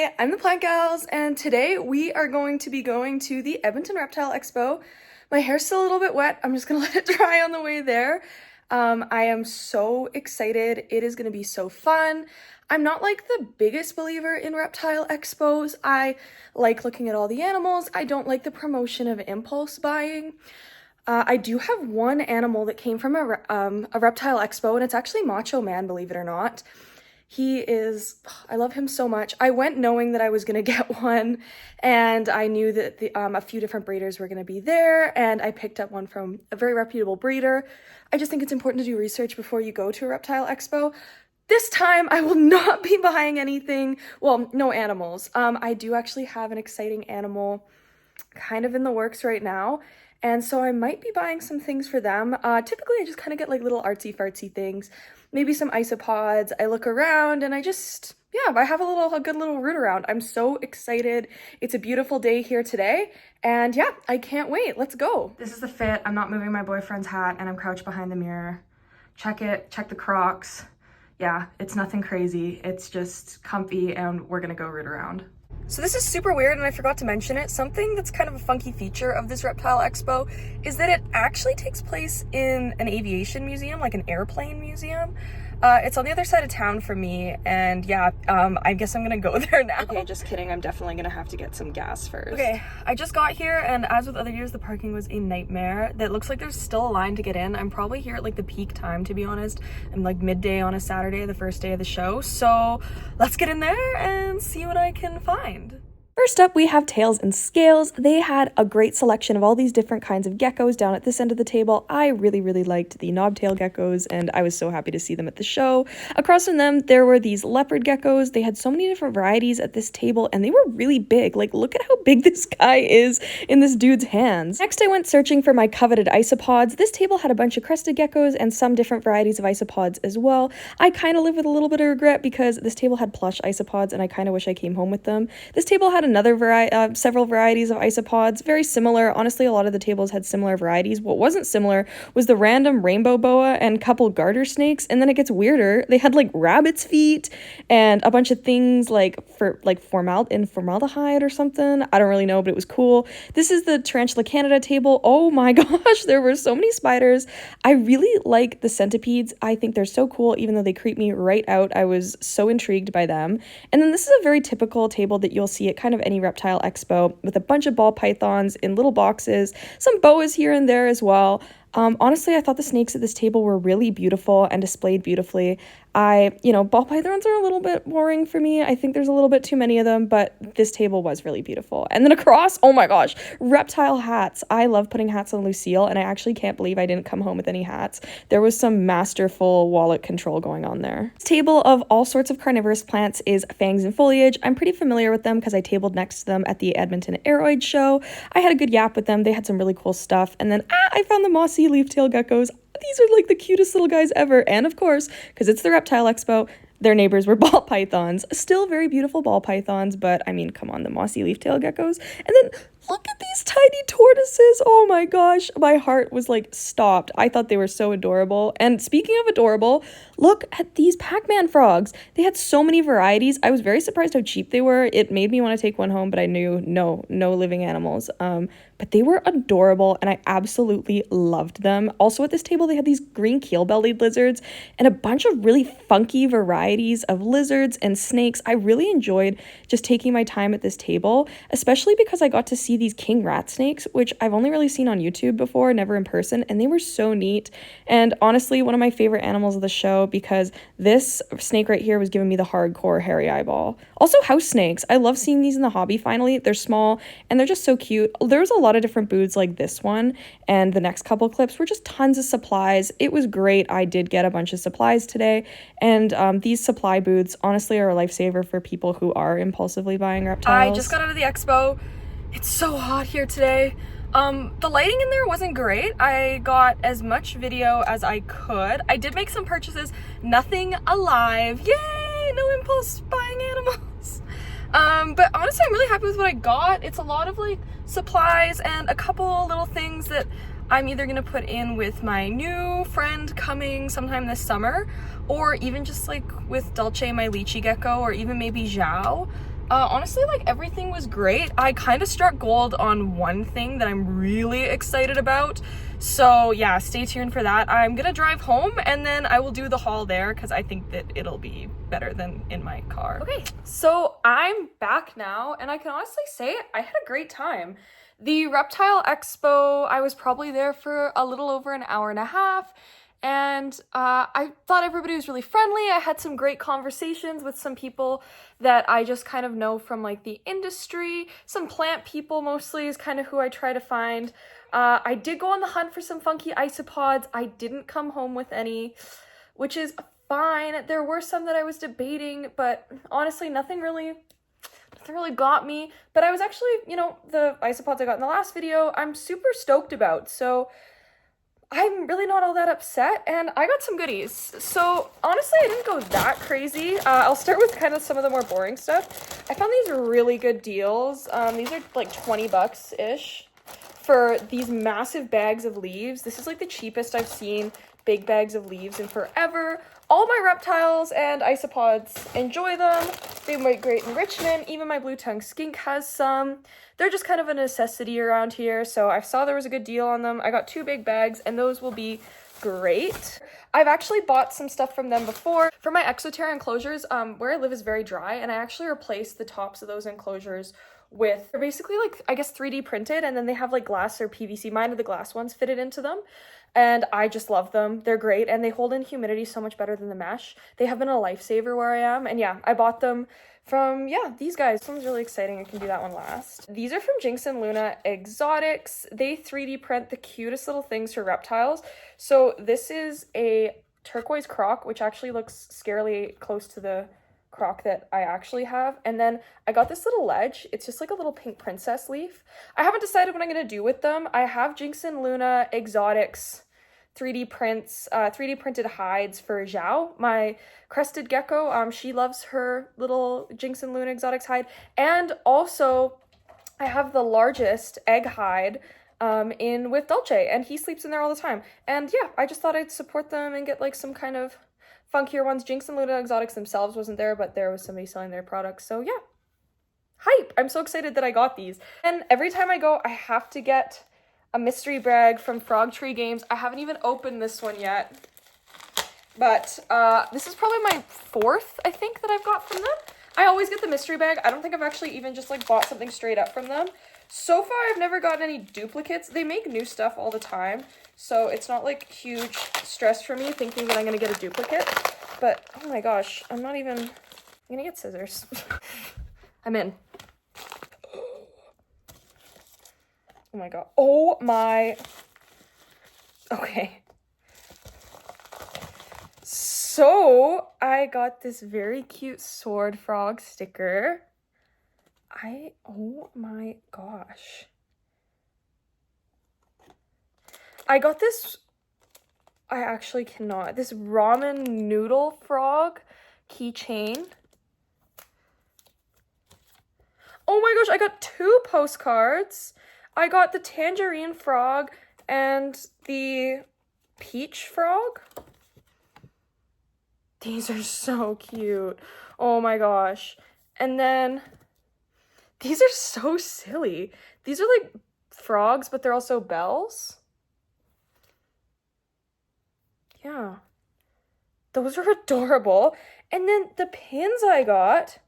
Hi, I'm the Plant Gals, and today we are going to be going to the Edmonton Reptile Expo. My hair's still a little bit wet. I'm just gonna let it dry on the way there. I am so excited. It is gonna be so fun. I'm not like the biggest believer in reptile expos. I like looking at all the animals. I don't like the promotion of impulse buying. I do have one animal that came from a reptile expo, and it's actually Macho Man, believe it or not. I love him so much. I went knowing that I was gonna get one, and I knew that a few different breeders were gonna be there, and I picked up one from a very reputable breeder. I just think it's important to do research before you go to a reptile expo. This time, I will not be buying anything, well, no animals. I do actually have an exciting animal kind of in the works right now, and so I might be buying some things for them. Typically, I just kind of get like little artsy-fartsy things. Maybe some isopods. I look around and I have a good little root around. I'm so excited. It's a beautiful day here today. And yeah, I can't wait. Let's go. This is the fit. I'm not moving my boyfriend's hat and I'm crouched behind the mirror. Check it, check the Crocs. Yeah, it's nothing crazy. It's just comfy and we're gonna go root around. So this is super weird and I forgot to mention it. Something that's kind of a funky feature of this reptile expo is that it actually takes place in an aviation museum, like an airplane museum. It's on the other side of town for me, and yeah, I guess I'm gonna go there now. Okay, just kidding. I'm definitely gonna have to get some gas first. Okay, I just got here, and as with other years, the parking was a nightmare. That looks like there's still a line to get in. I'm probably here at like the peak time, to be honest. I'm like midday on a Saturday, the first day of the show. So let's get in there and see what I can find. First up, we have Tails and Scales. They had a great selection of all these different kinds of geckos down at this end of the table. I really liked the knobtail geckos, and I was so happy to see them at the show. Across from them, there were these leopard geckos. They had so many different varieties at this table, and they were really big. Like, look at how big this guy is in this dude's hands. Next, I went searching for my coveted isopods. This table had a bunch of crested geckos and some different varieties of isopods as well. I kind of live with a little bit of regret because this table had plush isopods, and I kind of wish I came home with them. This table had several varieties of isopods, very similar. Honestly, a lot of the tables had similar varieties. What wasn't similar was the random rainbow boa and couple garter snakes, and then it gets weirder. They had like rabbit's feet and a bunch of things like formaldehyde or something. I don't really know, but it was cool. This is the Tarantula Canada table. Oh my gosh, there were so many spiders. I really like the centipedes. I think they're so cool, even though they creep me right out. I was so intrigued by them. And then this is a very typical table that you'll see at kind of any reptile expo, with a bunch of ball pythons in little boxes, some boas here and there as well. Honestly, I thought the snakes at this table were really beautiful and displayed beautifully. Ball pythons are a little bit boring for me. I think there's a little bit too many of them, but this table was really beautiful. And then across, oh my gosh, reptile hats. I love putting hats on Lucille, and I actually can't believe I didn't come home with any hats. There was some masterful wallet control going on there. This table of all sorts of carnivorous plants is Fangs and Foliage. I'm pretty familiar with them because I tabled next to them at the Edmonton Aeroid show. I had a good yap with them. They had some really cool stuff. And then I found the mossy leaf-tail geckos. These are like the cutest little guys ever. And of course, because it's the Reptile Expo, their neighbors were ball pythons. Still very beautiful ball pythons, but I mean, come on, the mossy leaf-tail geckos. And then look at these tiny tortoises. Oh my gosh, my heart was like stopped. I thought they were so adorable. And speaking of adorable, look at these Pac-Man frogs. They had so many varieties. I was very surprised how cheap they were. It made me want to take one home, but I knew no living animals. But they were adorable and I absolutely loved them. Also at this table, they had these green keel-bellied lizards and a bunch of really funky varieties of lizards and snakes. I really enjoyed just taking my time at this table, especially because I got to see these king rat snakes, which I've only really seen on YouTube before, never in person, and they were so neat. And honestly, one of my favorite animals of the show, because this snake right here was giving me the hardcore hairy eyeball. Also house snakes. I love seeing these in the hobby finally. They're small and they're just so cute. There's a lot of different booths like this one, and the next couple clips were just tons of supplies. It was great. I did get a bunch of supplies today, and these supply booths honestly are a lifesaver for people who are impulsively buying reptiles. I just got out of the expo. It's so hot here today. The lighting in there wasn't great. I got as much video as I could. I did make some purchases, nothing alive. Yay, no impulse buying animals. But honestly, I'm really happy with what I got. It's a lot of like supplies and a couple little things that I'm either gonna put in with my new friend coming sometime this summer, or even just like with Dulce, my lychee gecko, or even maybe Zhao. Honestly, like everything was great. I kind of struck gold on one thing that I'm really excited about. So yeah, stay tuned for that. I'm gonna drive home and then I will do the haul there because I think that it'll be better than in my car. Okay, so I'm back now and I can honestly say I had a great time. The Reptile Expo, I was probably there for a little over an hour and a half. And I thought everybody was really friendly. I had some great conversations with some people that I just kind of know from like the industry. Some plant people mostly is kind of who I try to find. I did go on the hunt for some funky isopods. I didn't come home with any, which is fine. There were some that I was debating, but honestly, nothing really got me. But I was actually, you know, the isopods I got in the last video, I'm super stoked about. So I'm really not all that upset, and I got some goodies. So honestly, I didn't go that crazy. I'll start with kind of some of the more boring stuff. I found these really good deals. These are like 20 bucks-ish for these massive bags of leaves. This is like the cheapest I've seen big bags of leaves in forever. All my reptiles and isopods enjoy them. They make great enrichment. Even my blue tongue skink has some. They're just kind of a necessity around here, so I saw there was a good deal on them. I got 2 big bags, and those will be great. I've actually bought some stuff from them before. For my Exoterra enclosures, where I live is very dry, and I actually replaced the tops of those enclosures with, they're basically like, I guess 3D printed, and then they have like glass or PVC. Mine are the glass ones fitted into them. And I just love them. They're great, and they hold in humidity so much better than the mesh. They have been a lifesaver where I am, and yeah, I bought them from, yeah, these guys. This one's really exciting. I can do that one last. These are from Jinx and Luna Exotics. They 3D print the cutest little things for reptiles. So this is a turquoise croc, which actually looks scarily close to the croc that I actually have. And then I got this little ledge. It's just like a little pink princess leaf. I haven't decided what I'm going to do with them. I have Jinx and Luna Exotics 3D prints, 3D printed hides for Zhao, my crested gecko. She loves her little Jinx and Luna Exotics hide. And also I have the largest egg hide in with Dolce, and he sleeps in there all the time. And yeah, I just thought I'd support them and get like some kind of funkier ones. Jinx and Luna Exotics themselves wasn't there, but there was somebody selling their products. So yeah, hype. I'm so excited that I got these. And every time I go, I have to get a mystery bag from Frog Tree Games. I haven't even opened this one yet, but this is probably my 4th, I think, that I've got from them. I always get the mystery bag. I don't think I've actually even just like bought something straight up from them. So far, I've never gotten any duplicates. They make new stuff all the time, so it's not like huge stress for me thinking that I'm gonna get a duplicate. But oh my gosh, I'm gonna get scissors. I'm in. Oh my god. Oh my. Okay. So I got this very cute sword frog sticker. Oh my gosh. I got this, I actually cannot, this ramen noodle frog keychain. Oh my gosh, I got 2 postcards. I got the tangerine frog and the peach frog. These are so cute. Oh my gosh. And then these are so silly. These are like frogs, but they're also bells. Yeah. Those are adorable. And then the pins I got.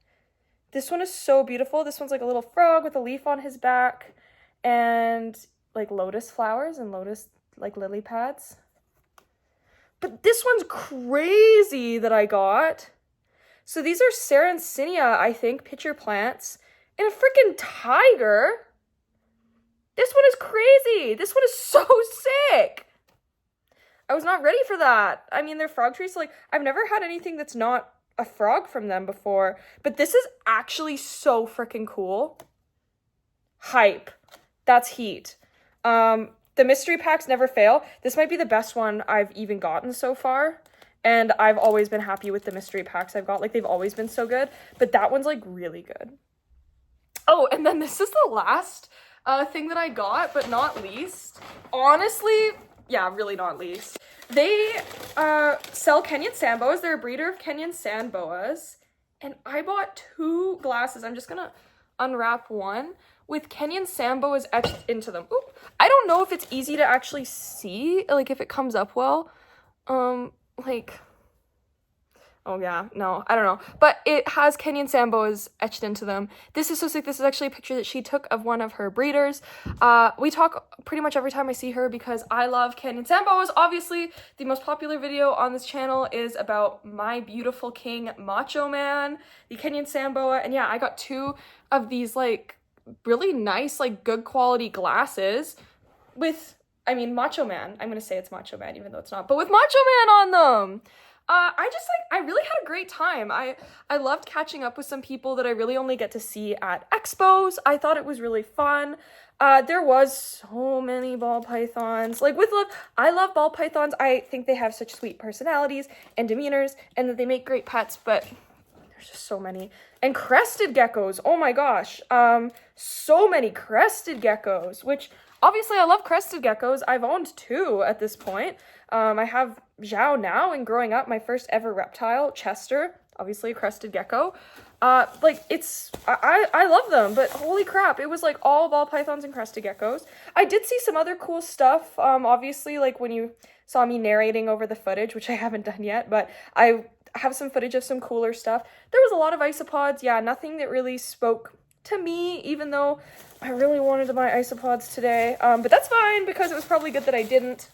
This one is so beautiful. This one's like a little frog with a leaf on his back and like lotus flowers and lotus like lily pads. But this one's crazy that I got. So these are Sarracenia, I think, pitcher plants, and a freaking tiger. This one is crazy. This one is so sick. I was not ready for that. I mean, they're frog trees, so like I've never had anything that's not a frog from them before, but this is actually so freaking cool. Hype. That's heat. The mystery packs never fail. This might be the best one I've even gotten so far. And I've always been happy with the mystery packs I've got. Like, they've always been so good. But that one's, like, really good. Oh, and then this is the last thing that I got, but not least. Honestly, yeah, really not least. They sell Kenyan sand boas. They're a breeder of Kenyan sand boas. and I bought 2 glasses. I'm just gonna unwrap one with Kenyan Samboas etched into them. Oop. I don't know if it's easy to actually see, like if it comes up well. Like, oh yeah, no, I don't know. But it has Kenyan Samboas etched into them. This is so sick. This is actually a picture that she took of one of her breeders. We talk pretty much every time I see her because I love Kenyan Samboas. Obviously, the most popular video on this channel is about my beautiful king, Macho Man, the Kenyan Samboa. And yeah, I got 2 of these like really nice, like good quality glasses with, I mean, Macho Man. I'm gonna say it's Macho Man even though it's not, but with Macho Man on them. I really had a great time. I loved catching up with some people that I really only get to see at expos. I thought it was really fun. There was so many ball pythons. Like with love, I love ball pythons. I think they have such sweet personalities and demeanors and that they make great pets, but there's just so many. And crested geckos, oh my gosh. So many crested geckos, which obviously I love crested geckos. I've owned 2 at this point. I have Zhao now, and growing up, my first ever reptile, Chester, obviously a crested gecko. Like it's, I love them, but holy crap, it was like all ball pythons and crested geckos. I did see some other cool stuff, obviously, like when you saw me narrating over the footage, which I haven't done yet, but I have some footage of some cooler stuff. There was a lot of isopods, yeah, nothing that really spoke to me, even though I really wanted to buy isopods today, but that's fine because it was probably good that I didn't.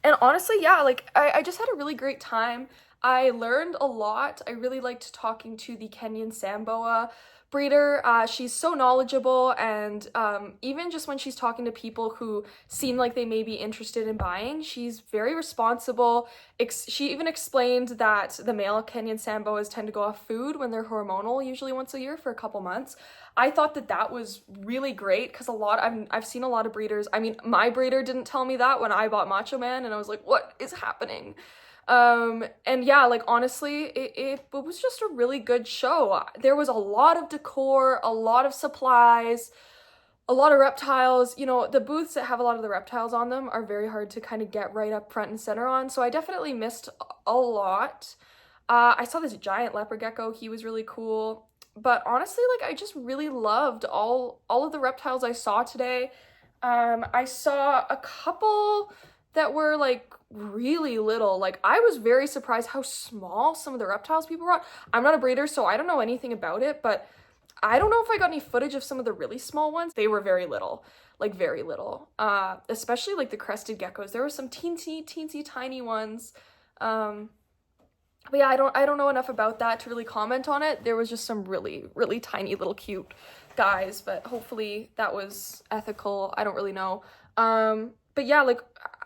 And honestly, yeah, like I just had a really great time. I learned a lot. I really liked talking to the Kenyan Samboa breeder. She's so knowledgeable, and even just when she's talking to people who seem like they may be interested in buying, she's very responsible. She even explained that the male Kenyan Samboas tend to go off food when they're hormonal, usually once a year for a couple months. I thought that was really great because I've seen a lot of breeders. I mean, my breeder didn't tell me that when I bought Macho Man, and I was like, what is happening? And yeah, like honestly, it was just a really good show. There was a lot of decor, a lot of supplies, a lot of reptiles. You know, the booths that have a lot of the reptiles on them are very hard to kind of get right up front and center on, so I definitely missed a lot. I saw this giant leopard gecko. He was really cool. But honestly, like I just really loved all of the reptiles I saw today. I saw a couple that were like really little. Like I was very surprised how small some of the reptiles people brought. I'm not a breeder, so I don't know anything about it, but I don't know if I got any footage of some of the really small ones. They were very little, like very little. Especially like the crested geckos. There were some teensy tiny ones. But yeah, I don't know enough about that to really comment on it. There was just some really tiny little cute guys, but hopefully that was ethical. I don't really know. But yeah, like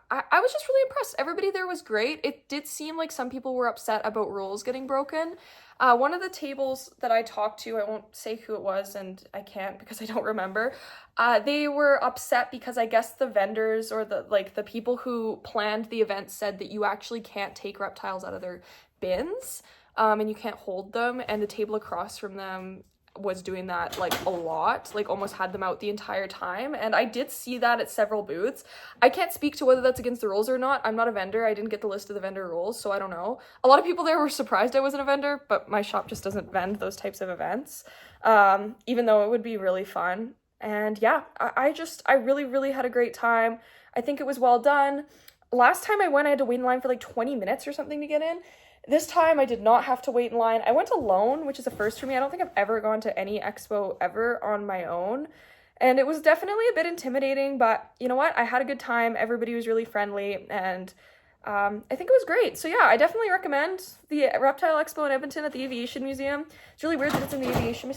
I was just really impressed. Everybody there was great. It did seem like some people were upset about rules getting broken. One of the tables that I talked to, I won't say who it was, and I can't because I don't remember. They were upset because I guess the vendors or the people who planned the event said that you actually can't take reptiles out of their bins, and you can't hold them, and the table across from them was doing that like a lot, like almost had them out the entire time. And I did see that at several booths. I can't speak to whether that's against the rules or not. I'm not a vendor. I didn't get the list of the vendor rules, so I don't know. A lot of people there were surprised I wasn't a vendor, but my shop just doesn't vend those types of events, even though it would be really fun. And yeah, I really had a great time. I think it was well done. Last time I went, I had to wait in line for like 20 minutes or something to get in. This time I did not have to wait in line. I went alone, which is a first for me. I don't think I've ever gone to any expo ever on my own. And it was definitely a bit intimidating, but you know what? I had a good time. Everybody was really friendly, and I think it was great. So yeah, I definitely recommend the Reptile Expo in Edmonton at the Aviation Museum. It's really weird that it's in the Aviation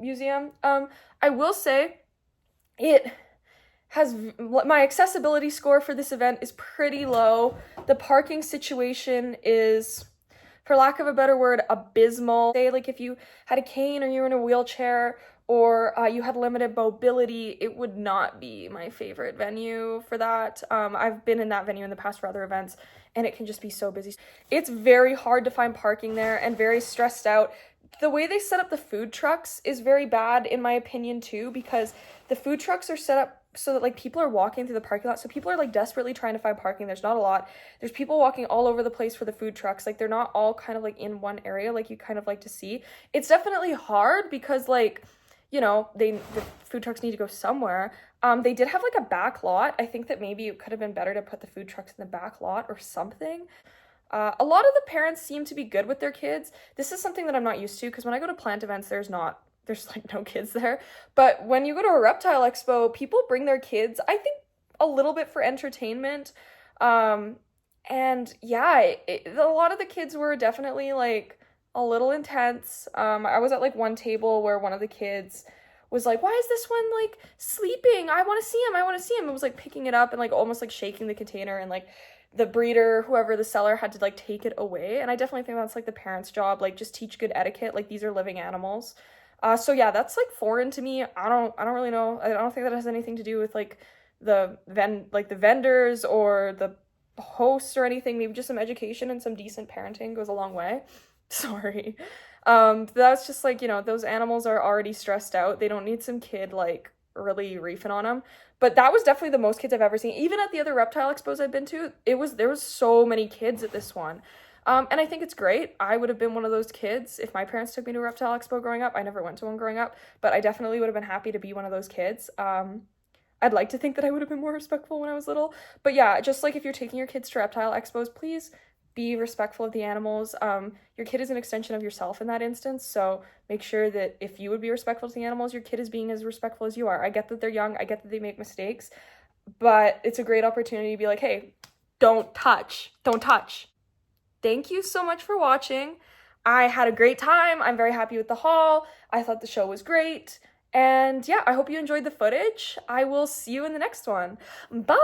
Museum. I will say it has, my accessibility score for this event is pretty low. The parking situation is, for lack of a better word, abysmal. Say like if you had a cane or you were in a wheelchair or you had limited mobility, it would not be my favorite venue for that. I've been in that venue in the past for other events, and it can just be so busy. It's very hard to find parking there and very stressed out. The way they set up the food trucks is very bad in my opinion too, because the food trucks are set up so that like people are walking through the parking lot. So people are like desperately trying to find parking. There's not a lot. There's people walking all over the place for the food trucks. Like they're not all kind of like in one area like you kind of like to see. It's definitely hard because like, you know, the food trucks need to go somewhere. They did have like a back lot. I think that maybe it could have been better to put the food trucks in the back lot or something. A lot of the parents seem to be good with their kids. This is something that I'm not used to because when I go to plant events, there's like no kids there. But when you go to a reptile expo, people bring their kids, I think a little bit for entertainment. And yeah, a lot of the kids were definitely like a little intense. I was at like one table where one of the kids was like, why is this one like sleeping? I want to see him. I want to see him. It was like picking it up and like almost like shaking the container, and like the breeder, whoever the seller, had to like take it away. And I definitely think that's like the parents' job, like just teach good etiquette. Like these are living animals. So yeah, that's like foreign to me. I don't really know. I don't think that has anything to do with like the vendors or the hosts or anything. Maybe just some education and some decent parenting goes a long way. Sorry. That's just like, you know, those animals are already stressed out. They don't need some kid like really reefing on them. But that was definitely the most kids I've ever seen. Even at the other reptile expos I've been to, there was so many kids at this one. And I think it's great. I would have been one of those kids if my parents took me to a reptile expo growing up. I never went to one growing up, but I definitely would have been happy to be one of those kids. I'd like to think that I would have been more respectful when I was little. But yeah, just like if you're taking your kids to reptile expos, please be respectful of the animals. Your kid is an extension of yourself in that instance, so make sure that if you would be respectful to the animals, your kid is being as respectful as you are. I get that they're young, I get that they make mistakes, but it's a great opportunity to be like, hey, don't touch. Thank you so much for watching. I had a great time. I'm very happy with the haul. I thought the show was great. And yeah, I hope you enjoyed the footage. I will see you in the next one. Bye!